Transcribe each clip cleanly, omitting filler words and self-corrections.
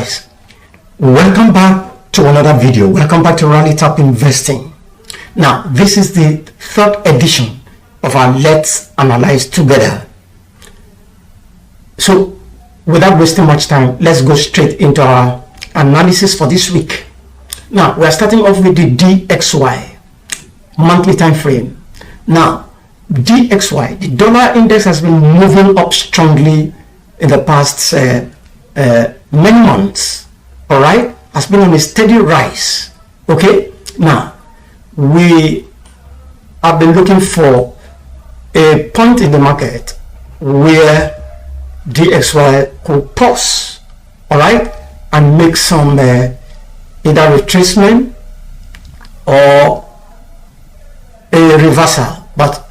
guys, welcome back to another video. Welcome back to RALLYTOP Investing. Now this is the third edition of our Let's Analyze Together. So without wasting much time, let's go straight into our analysis for this week. Now we are starting off with the DXY monthly time frame. Now DXY, the dollar index, has been moving up strongly in the past many months. All right, has been on a steady rise. Okay, now we have been looking for a point in the market where DXY could pause, all right, and make some either retracement or a reversal, but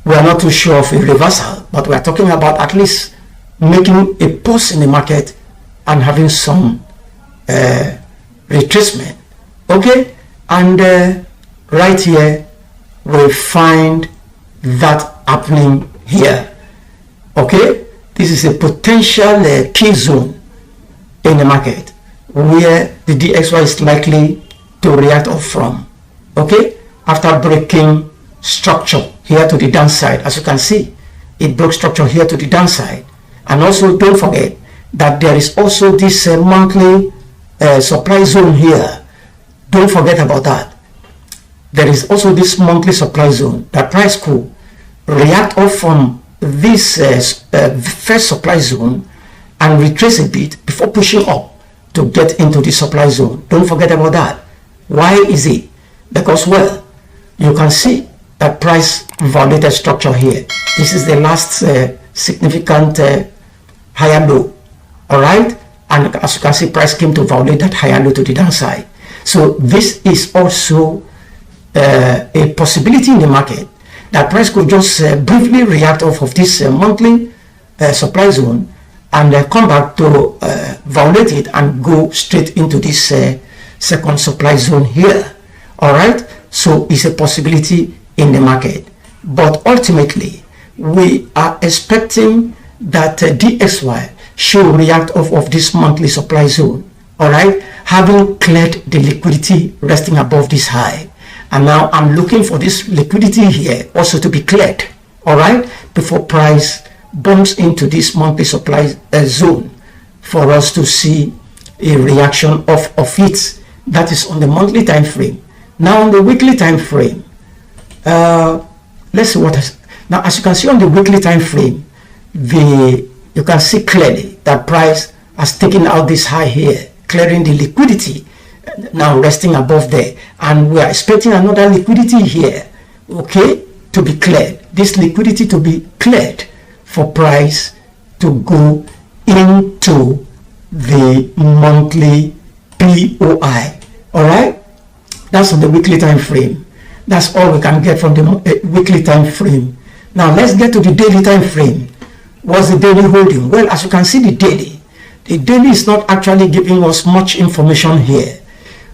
we are not too sure of a reversal, but we are talking about at least making a pause in the market and having some retracement. Okay, and right here we find that happening here. Okay, this is a potential key zone in the market where the DXY is likely to react off from. Okay, after breaking structure here to the downside. As you can see, it broke structure here to the downside. And also don't forget that there is also this monthly supply zone here. Don't forget about that. There is also this monthly supply zone that price could react off from this first supply zone and retrace a bit before pushing up to get into the supply zone. Don't forget about that. Why is it? Because, well, you can see that price violated structure here. This is the last significant higher low, all right, and as you can see, price came to violate that higher low to the downside. So this is also a possibility in the market that price could just briefly react off of this monthly supply zone and come back to violate it and go straight into this second supply zone here. All right, so it's a possibility in the market, but ultimately we are expecting that DXY should react off of this monthly supply zone, all right, having cleared the liquidity resting above this high. And now I'm looking for this liquidity here also to be cleared, all right, before price bumps into this monthly supply zone for us to see a reaction of it. That is on the monthly time frame. Now on the weekly time frame, let's see what has, now as you can see on the weekly time frame, you can see clearly that price has taken out this high here, clearing the liquidity, now resting above there, and we are expecting another liquidity here, okay, to be cleared. This liquidity to be cleared for price to go into the monthly POI. All right, that's on the weekly time frame. That's all we can get from the weekly time frame. Now let's get to the daily time frame. What's the daily holding? Well, as you can see, the daily is not actually giving us much information here.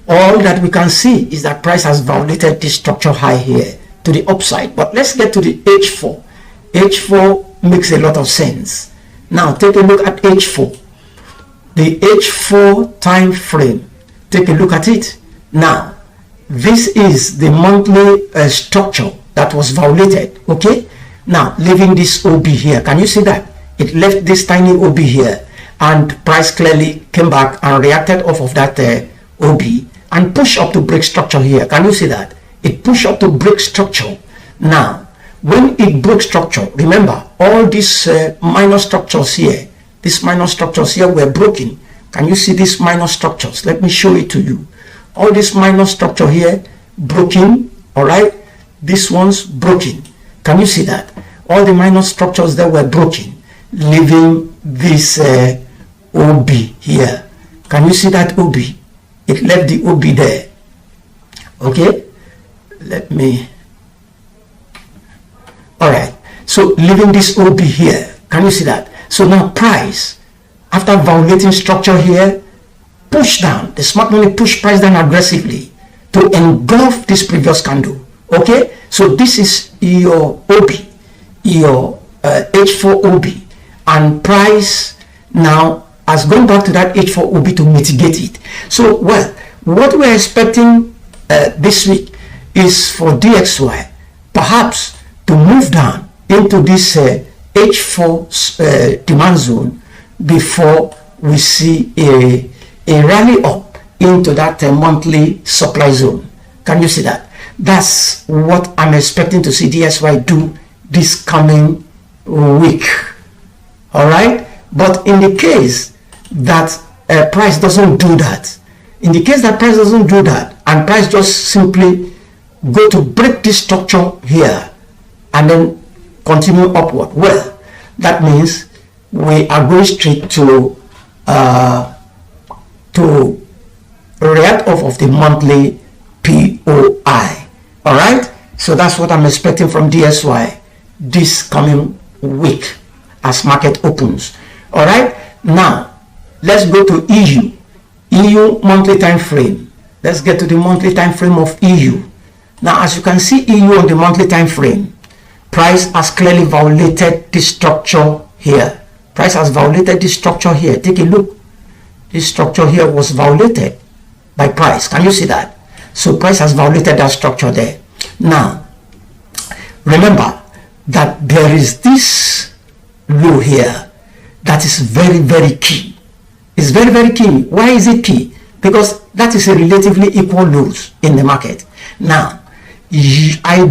All that we can see is that price has violated this structure high here to the upside. But let's get to the H4. H4 makes a lot of sense. Now take a look at H4. The H4 time frame. Take a look at it. Now this is the monthly structure that was violated. Okay, now leaving this OB here, can you see that it left this tiny OB here, and price clearly came back and reacted off of that OB and pushed up to break structure here. Can you see that it pushed up to break structure? Now when it broke structure, remember all these minor structures here, these minor structures here were broken. Can you see these minor structures? Let me show it to you. All this minor structure here broken, all right, this one's broken. Can you see that all the minor structures that were broken, leaving this OB here? Can you see that OB? It left the OB there. Okay, let me, all right, so leaving this OB here, can you see that? So now price, after violating structure here, push down, the smart money push price down aggressively to engulf this previous candle. Okay, so this is your OB, your H4 OB, and price now has gone back to that H4OB to mitigate it. So, well, what we're expecting this week is for DXY perhaps to move down into this H4 demand zone before we see a rally up into that monthly supply zone. Can you see that? That's what I'm expecting to see DXY do this coming week. All right, but in the case that price doesn't do that, and price just simply go to break this structure here and then continue upward, well, that means we are going straight to react off of the monthly POI. All right, so that's what I'm expecting from DXY this coming week as market opens. All right, now let's go to EU monthly time frame. Let's get to the monthly time frame of EU. Now, as you can see, EU on the monthly time frame, price has clearly violated this structure here. Price has violated this structure here. Take a look. This structure here was violated by price. Can you see that? So price has violated that structure there. Now, remember that there is this low here that is very, very key. It's very, very key. Why is it key? Because that is a relatively equal lows in the market. Now, I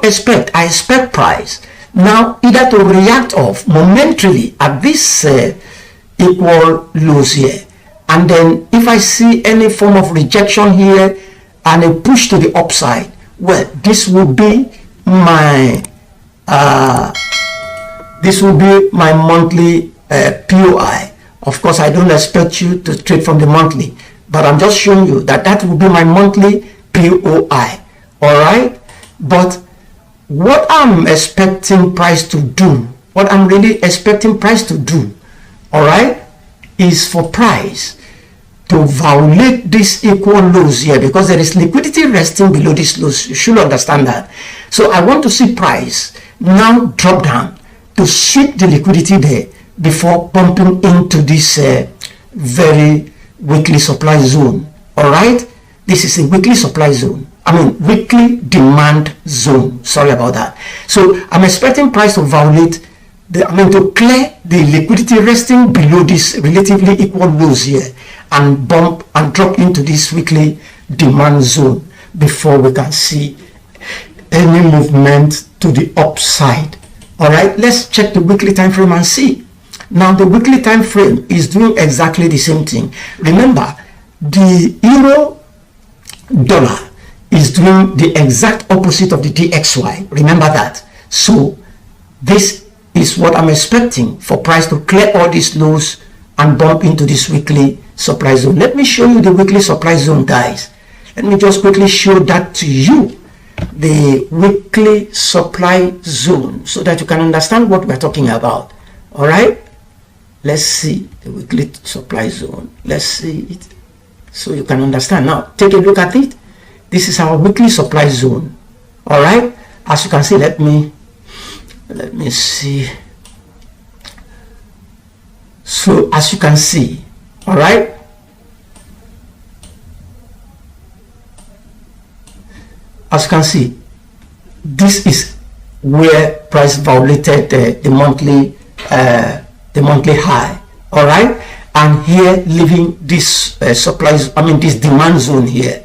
expect price now either to react off momentarily at this equal lows here, and then if I see any form of rejection here and a push to the upside, well, this will be my monthly POI. Of course, I don't expect you to trade from the monthly, but I'm just showing you that that will be my monthly POI. All right, but what I'm expecting price to do, what I'm really expecting price to do, all right, is for price to violate this equal lows here, because there is liquidity resting below this lows. You should understand that. So I want to see price now drop down to sweep the liquidity there before pumping into this very weekly supply zone. All right, this is a weekly supply zone. Weekly demand zone. Sorry about that. So I'm expecting price to violate to clear the liquidity resting below this relatively equal lows here and bump and drop into this weekly demand zone before we can see any movement to the upside. All right, let's check the weekly time frame and see. Now the weekly time frame is doing exactly the same thing. Remember, the euro dollar is doing the exact opposite of the DXY. Remember that. So this is what I'm expecting for price to clear all these lows and bump into this weekly supply zone. Let me show you the weekly supply zone, guys. Let me just quickly show that to you, the weekly supply zone, so that you can understand what we're talking about. All right, let's see the weekly supply zone. Let's see it so you can understand. Now take a look at it. This is our weekly supply zone. All right, as you can see, let me see. So as you can see, all right, as you can see, this is where price violated the monthly high. All right, and here leaving this this demand zone here.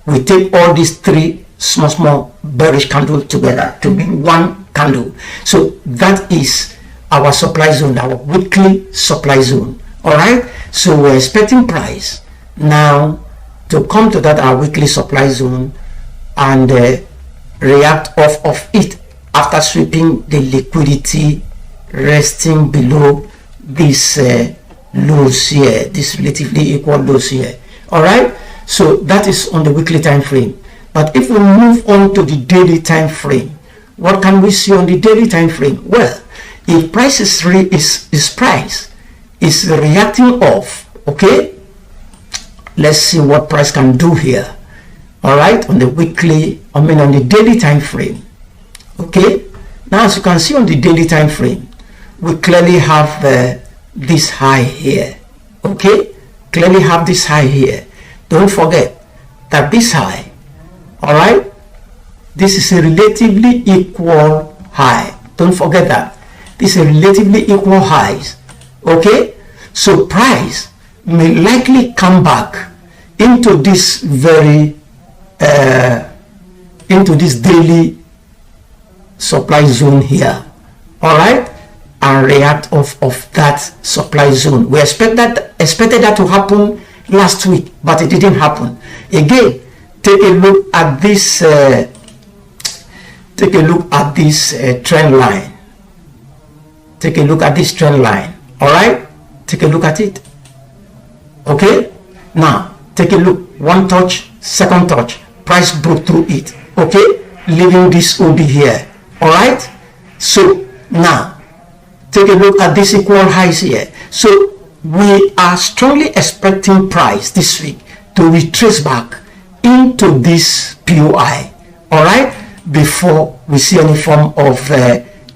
We take all these three small bearish candles together to be one candle. So that is our supply zone, our weekly supply zone. All right, so we're expecting price now to come to that our weekly supply zone and react off of it after sweeping the liquidity resting below this lows here, this relatively equal lows here. All right, so that is on the weekly time frame. But if we move on to the daily time frame, what can we see on the daily time frame? Well, if price is reacting off, okay, let's see what price can do here. All right, on the weekly, on the daily time frame. Okay, now as you can see on the daily time frame, we clearly have this high here. Okay, clearly have this high here. Don't forget that this high, all right, this is a relatively equal high. Don't forget that this is a relatively equal highs. Okay, so price may likely come back into this very into this daily supply zone here, all right, and react of that supply zone. We expected that to happen last week, but it didn't happen. Again, take a look at this trend line. Take a look at this trend line. All right, take a look at it. Okay, now take a look. One touch, second touch, price broke through it. Okay, leaving this OB here. All right, so now take a look at this equal highs here. So we are strongly expecting price this week to retrace back into this POI, all right, before we see any form of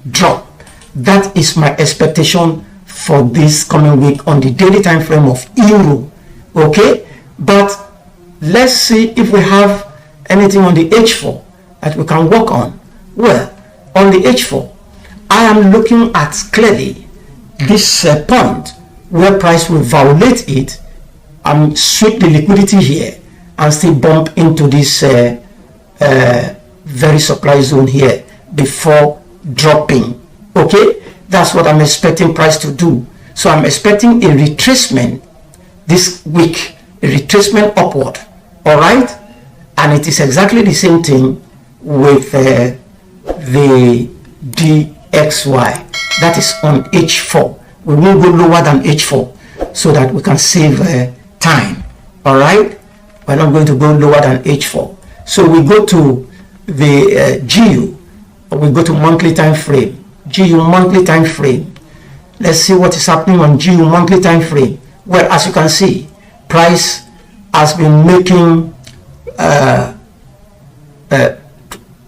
drop. That is my expectation for this coming week on the daily time frame of euro. Okay, but let's see if we have anything on the H4 that we can work on. Well, on the H4, I am looking at clearly this point where price will violate it and sweep the liquidity here and still bump into this very supply zone here before dropping. Okay, that's what I'm expecting price to do. So I'm expecting a retracement this week, a retracement upward. All right, and it is exactly the same thing with the DXY. That is on H4. We will go lower than H4 so that we can save time. All right, we're not going to go lower than H4. So we go to the GU, we go to monthly time frame. GU monthly time frame. Let's see what is happening on GU monthly time frame. Well, as you can see, price has been making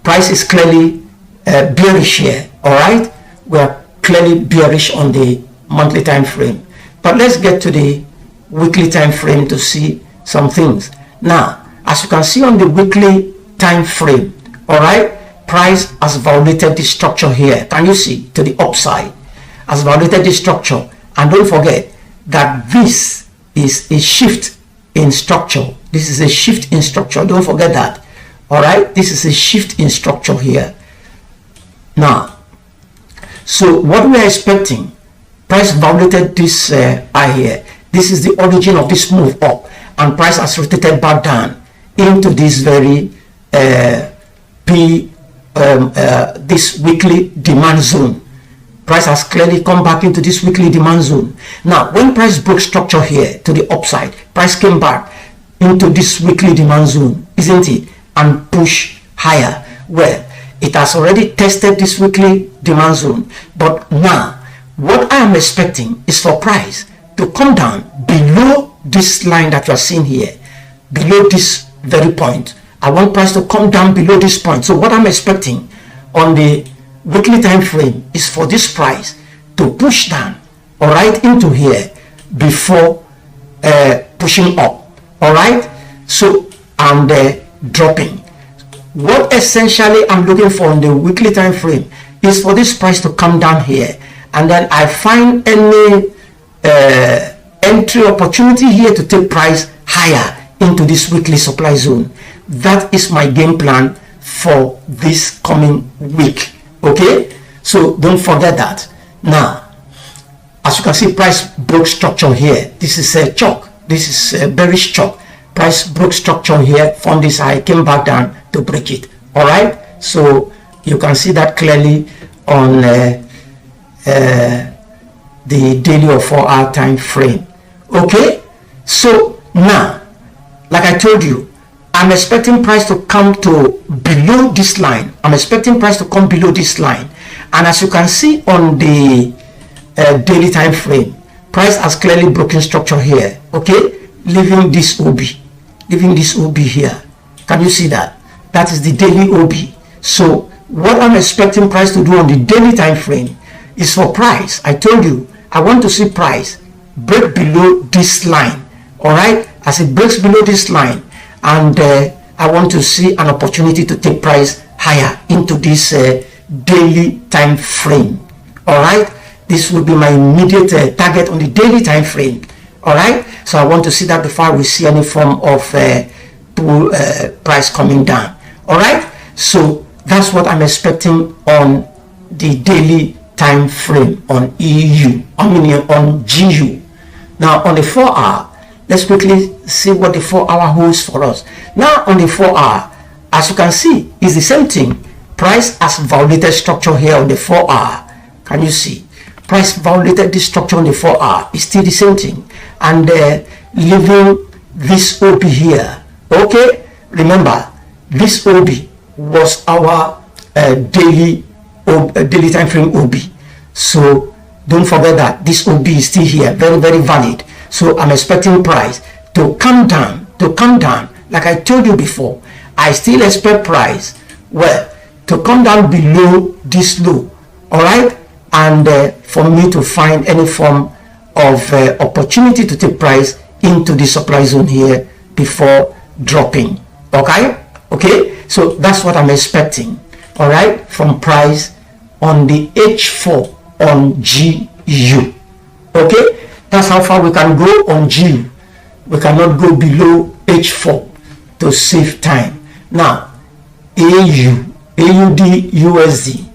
price is clearly bearish here. All right, we are clearly bearish on the monthly time frame, but let's get to the weekly time frame to see some things. Now, as you can see on the weekly time frame, all right, price has violated the structure here. Can you see to the upside? Has violated the structure, and don't forget that this is a shift in structure. This is a shift in structure. Don't forget that. All right, this is a shift in structure here. Now, so what we are expecting, price violated this high here. This is the origin of this move up, and price has rotated back down into this very this weekly demand zone. Price has clearly come back into this weekly demand zone. Now, when price broke structure here to the upside, price came back into this weekly demand zone, isn't it? And push higher. Well, it has already tested this weekly demand zone, but now what I am expecting is for price to come down below this line that you are seeing here, below this very point. I want price to come down below this point. So what I'm expecting on the weekly time frame is for this price to push down, all right, into here before pushing up. All right, so and dropping. What essentially I'm looking for in the weekly time frame is for this price to come down here, and then I find any entry opportunity here to take price higher into this weekly supply zone. That is my game plan for this coming week. Okay, so don't forget that. Now, as you can see, price broke structure here. This is a chalk. This is a bearish chalk. Price broke structure here, found this high, came back down to break it. All right, so you can see that clearly on the daily or 4-hour time frame. Okay, so now, like I told you, I'm expecting price to come to below this line. I'm expecting price to come below this line, and as you can see on the daily time frame, price has clearly broken structure here. Okay, leaving this OB, here. Can you see that? That is the daily OB. So what I'm expecting price to do on the daily time frame is for price. I told you I want to see price break below this line, all right, as it breaks below this line, and I want to see an opportunity to take price higher into this daily time frame. All right, this will be my immediate target on the daily time frame. All right, so I want to see that before we see any form of price coming down. All right, so that's what I'm expecting on the daily time frame on on GU. Now on the 4-hour, let's quickly see what the 4-hour holds for us. Now on the 4-hour, as you can see, it's the same thing. Price has violated structure here on the 4-hour. Can you see? Price violated this structure on the 4-hour. It's still the same thing. And leaving this OB here. Okay, remember, this OB was our daily time frame OB. So don't forget that this OB is still here, very, very valid. So I'm expecting price to come down, like I told you before. I still expect price to come down below this low, all right, and for me to find any form of opportunity to take price into the supply zone here before dropping. Okay, so that's what I'm expecting, all right, from price on the H4 on GU. Okay, that's how far we can go on GU. We cannot go below H4 to save time. Now AUD USD.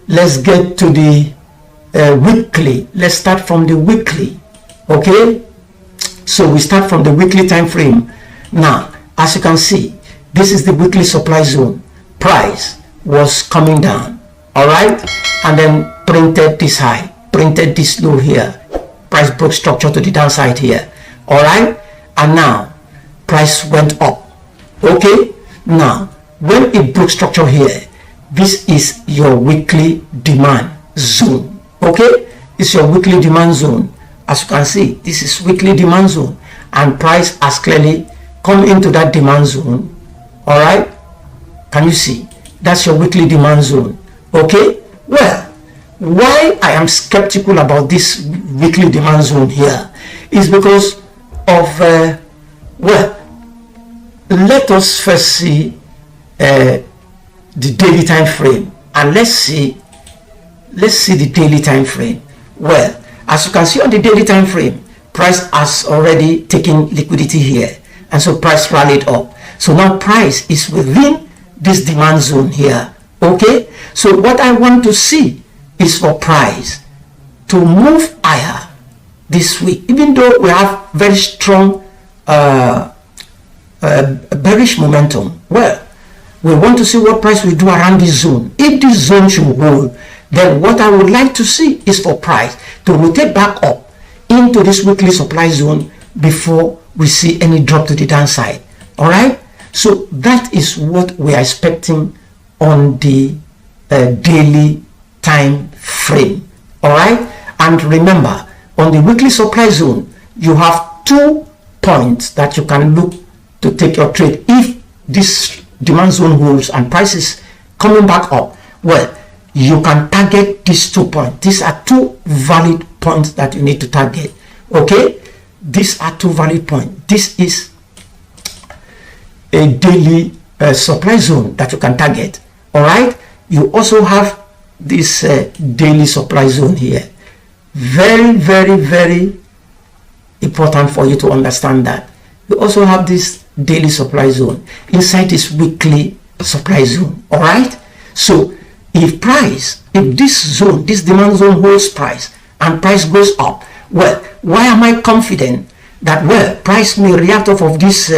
Let's get to the weekly. Let's start from the weekly. Okay, so we start from the weekly time frame. Now, as you can see, this is the weekly supply zone. Price was coming down, all right, and then printed this high, printed this low here. Price broke structure to the downside here, all right, and now price went up. Okay, now when it broke structure here, this is your weekly demand zone. Okay, it's your weekly demand zone. As you can see, this is weekly demand zone, and price has clearly come into that demand zone. All right, can you see? That's your weekly demand zone. Okay, well, why I am skeptical about this weekly demand zone here is because of let us first see the daily time frame, and let's see the daily time frame. Well, as you can see on the daily time frame, price has already taken liquidity here, and so price rallied up. So now price is within this demand zone here. Okay, so what I want to see is for price to move higher this week, even though we have very strong bearish momentum. Well, we want to see what price will do around this zone. If this zone should hold, then what I would like to see is for price to rotate back up into this weekly supply zone before we see any drop to the downside. All right, so that is what we are expecting on the daily time frame. All right, and remember, on the weekly supply zone, you have 2 points that you can look to take your trade. If this demand zone holds and prices coming back up, well, you can target these 2 points. These are 2 valid points that you need to target. Okay, these are 2 valid points. This is a daily supply zone that you can target. All right, you also have this daily supply zone here. Very, very, very important for you to understand that. You also have this daily supply zone inside this weekly supply zone. All right, so if this zone, this demand zone holds price and price goes up, well, why am I confident that, well, price may react off of this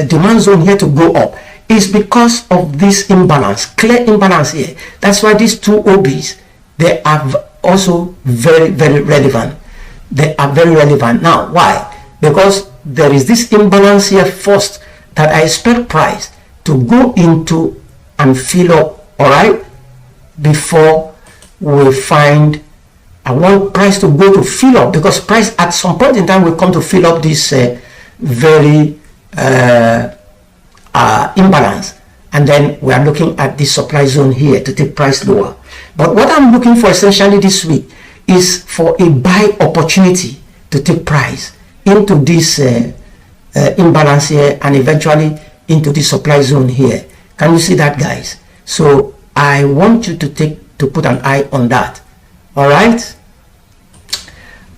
demand zone here to go up? Is because of this imbalance, clear imbalance here. That's why these 2 OBs, they are also very, very relevant. They are very relevant. Now, why? Because there is this imbalance here first that I expect price to go into and fill up, all right, before we find, I want price to go to fill up, because price at some point in time will come to fill up this very imbalance, and then we are looking at this supply zone here to take price lower. But what I'm looking for essentially this week is for a buy opportunity to take price into this imbalance here and eventually into the supply zone here. Can you see that, guys? So I want you to put an eye on that. All right,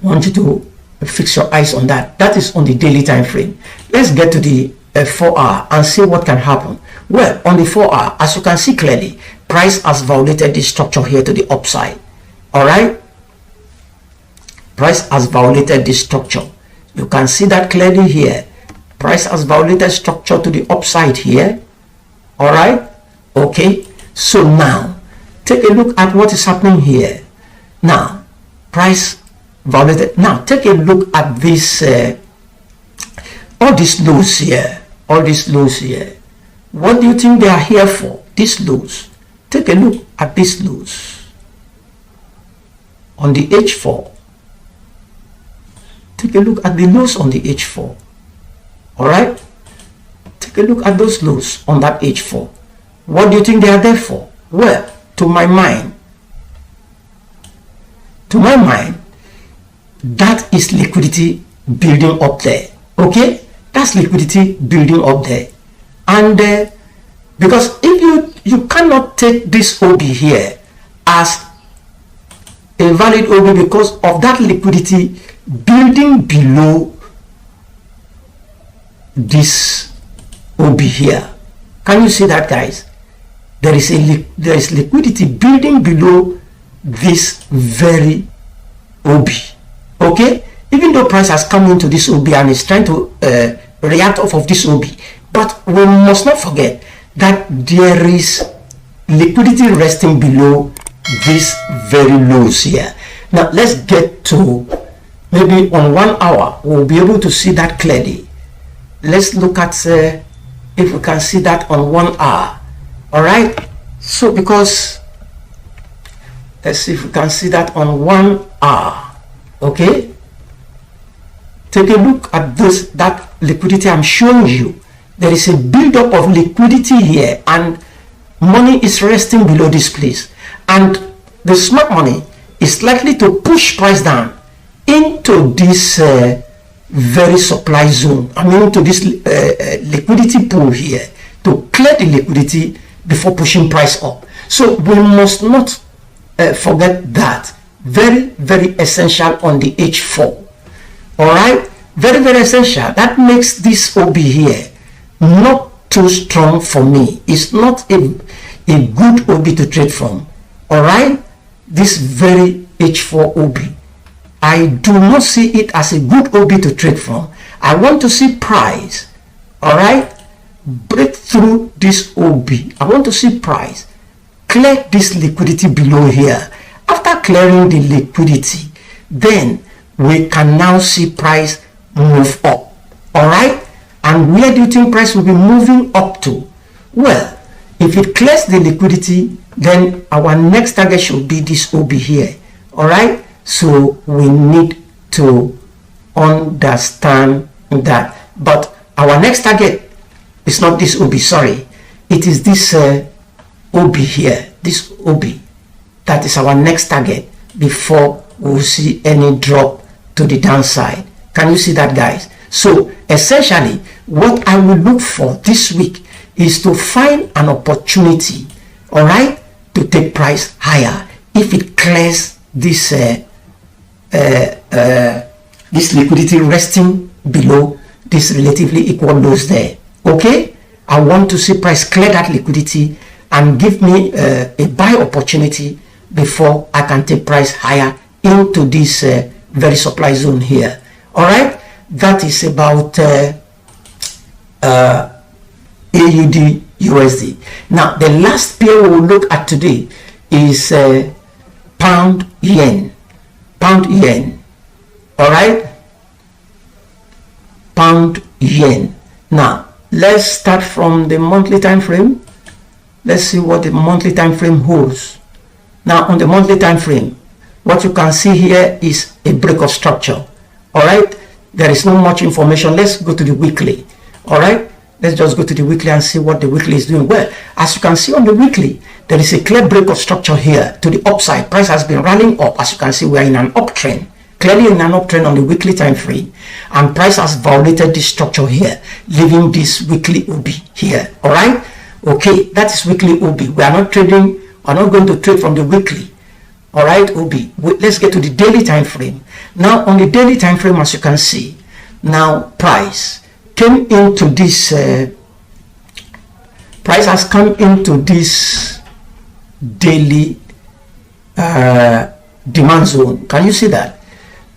I want you to fix your eyes on that. That is on the daily time frame. Let's get to the 4 hour and see what can happen. Well, on the 4 hour, as you can see clearly, price has violated this structure here to the upside. All right, price has violated this structure. You can see that clearly here. Price has violated structure to the upside here. All right, okay. So now take a look at what is happening here. Now price violated. Now take a look at this all these lows here, all these lows here. What do you think they are here for? These lows. Take a look at these lows on the H4. Take a look at the lows on the H4. All right, take a look at those lows on that H4. What do you think they are there for? Well, to my mind, that is liquidity building up there. Okay, that's liquidity building up there. And because if you cannot take this OB here as a valid OB because of that liquidity building below this OB here. Can you see that, guys? There is liquidity building below this very OB. Okay, even though price has come into this OB and is trying to react off of this OB, but we must not forget that there is liquidity resting below these very lows here. Now let's get to maybe on 1 hour we'll be able to see that clearly. Let's look at if we can see that on 1 hour. All right, so because let's see if we can see that on 1 hour. Okay, take a look at that liquidity I'm showing you. There is a buildup of liquidity here and money is resting below this place, and the smart money is likely to push price down into this very supply zone. I mean to this liquidity pool here to clear the liquidity before pushing price up. So we must not forget that. Very, very essential on the H4. All right, very, very essential. That makes this OB here not too strong for me. It's not a good OB to trade from. All right, this very H4 OB, I do not see it as a good OB to trade from. I want to see price, all right, break through this OB. I want to see price clear this liquidity below here. After clearing the liquidity, then we can now see price move up. All right, and where do you think price will be moving up to? Well, if it clears the liquidity, then our next target should be this OB here. All right, so we need to understand that. But our next target is not this OB, sorry, it is this OB here, this OB. That is our next target before we will see any drop to the downside. Can you see that, guys? So essentially what I will look for this week is to find an opportunity, all right, to take price higher if it clears this this liquidity resting below this relatively equal lows there. Okay, I want to see price clear that liquidity and give me a buy opportunity before I can take price higher into this very supply zone here. All right, that is about AUD USD. Now the last pair we will look at today is pound yen. All right, pound yen. Now let's start from the monthly time frame. Let's see what the monthly time frame holds. Now on the monthly time frame, what you can see here is a break of structure. All right, there is not much information. Let's go to the weekly. All right, Let's just go to the weekly and see what the weekly is doing. Well, as you can see on the weekly, there is a clear break of structure here to the upside. Price has been rallying up. As you can see, we are in an uptrend, clearly in an uptrend on the weekly time frame, and price has violated this structure here, leaving this weekly OB here. All right, okay, that is weekly OB. We are not trading, we're not going to trade from the weekly. All right, OB. Let's get to the daily time frame. Now on the daily time frame, as you can see, now price came into this price has come into this daily demand zone. Can you see that?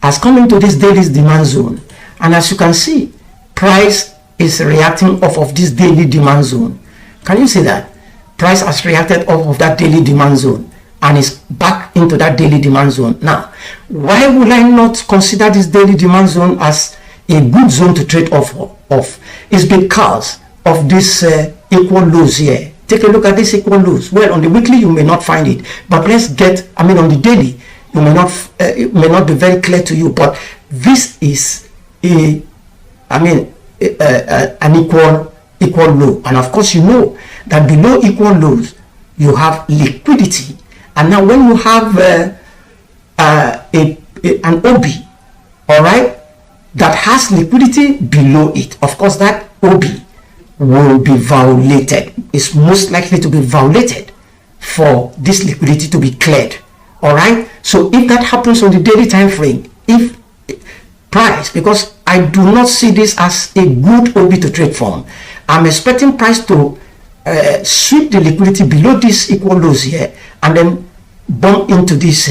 Has come into this daily demand zone, and as you can see, price is reacting off of this daily demand zone. Can you see that? Price has reacted off of that daily demand zone and is back into that daily demand zone. Now, why would I not consider this daily demand zone as a good zone to trade off of? Is because of this equal lows here. Take a look at this equal lows. Well, on the weekly you may not find it, but let's get, on the daily you may not, it may not be very clear to you, but this is an equal low, and of course you know that below equal lows you have liquidity. And now when you have an OB, all right, that has liquidity below it, of course that OB will be violated. It's most likely to be violated for this liquidity to be cleared. All right, so if that happens on the daily time frame, if price, because I do not see this as a good OB to trade from, I'm expecting price to sweep the liquidity below this equal lows here and then bump into this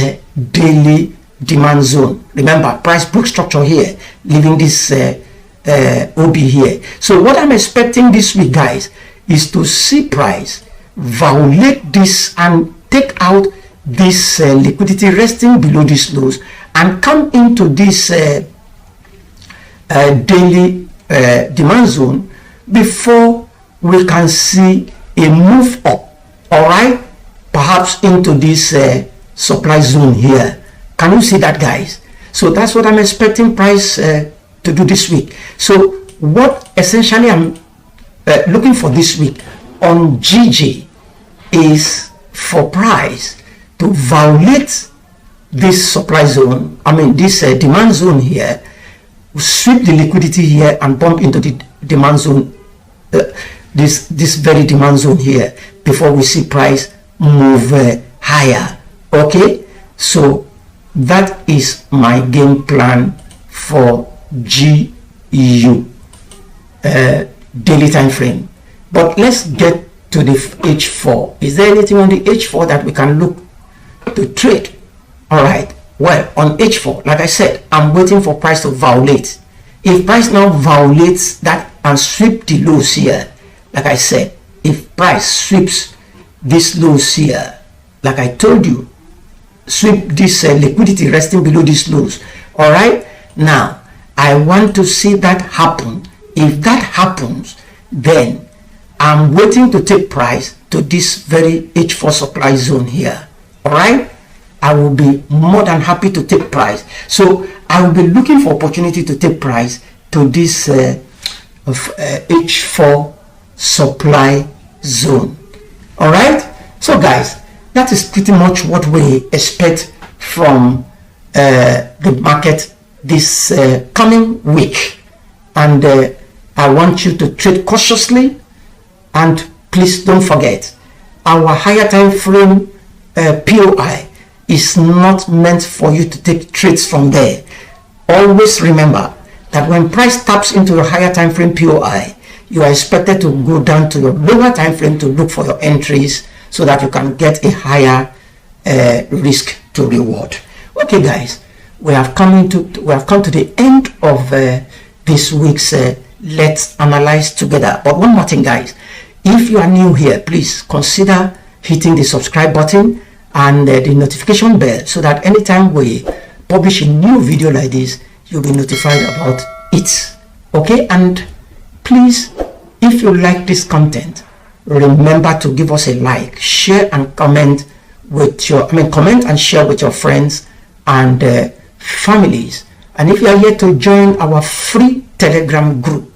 daily demand zone. Remember, price broke structure here, leaving this OB here. So what I'm expecting this week, guys, is to see price violate this and take out this liquidity resting below these lows and come into this daily demand zone before we can see a move up, all right, perhaps into this supply zone here. Can you see that, guys? So that's what I'm expecting price to do this week. So what essentially I'm looking for this week on GJ is for price to violate this supply zone, this demand zone here, sweep the liquidity here and bump into the demand zone, this very demand zone here, before we see price move higher. Okay, so that is my game plan for GEU daily time frame. But let's get to the H4. Is there anything on the H4 that we can look to trade? All right, well, on H4, like I said, I'm waiting for price to violate. If price now violates that and sweep the lows here, like I said, if price sweeps this lows here, like I told you, sweep this liquidity resting below these lows. All right, now I want to see that happen. If that happens, then I'm waiting to take price to this very H4 supply zone here. All right, I will be more than happy to take price. So I will be looking for opportunity to take price to this H4 supply zone. All right, so guys, that is pretty much what we expect from the market this coming week, and I want you to trade cautiously. And please don't forget, our higher time frame POI is not meant for you to take trades from there. Always remember that when price taps into your higher time frame POI, you are expected to go down to your lower time frame to look for your entries so that you can get a higher risk to reward. Okay, guys, we have come to the end of this week's Let's Analyze Together. But one more thing, guys, if you are new here, please consider hitting the subscribe button and the notification bell so that anytime we publish a new video like this, you'll be notified about it. Okay, and please, if you like this content, remember to give us a like, share and comment with your comment and share with your friends and families. And if you are yet to join our free Telegram group,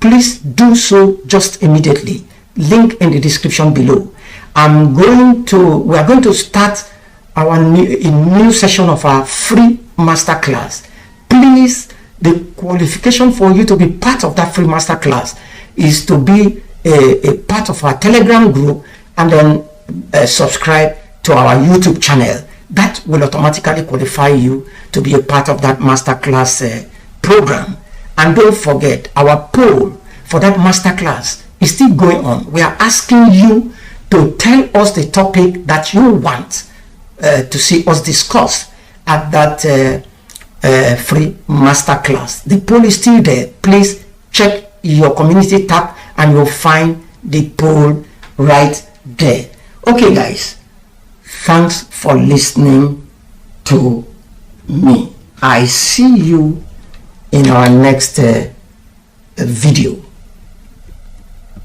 please do so just immediately. Link in the description below. We are going to start our new session of our free masterclass. Please, the qualification for you to be part of that free masterclass is to be a part of our Telegram group and then subscribe to our YouTube channel. That will automatically qualify you to be a part of that masterclass program. And don't forget, our poll for that masterclass is still going on. We are asking you to tell us the topic that you want to see us discuss at that free masterclass. The poll is still there. Please check your community tab and you'll find the poll right there. Okay guys, thanks for listening to me. I see you in our next video.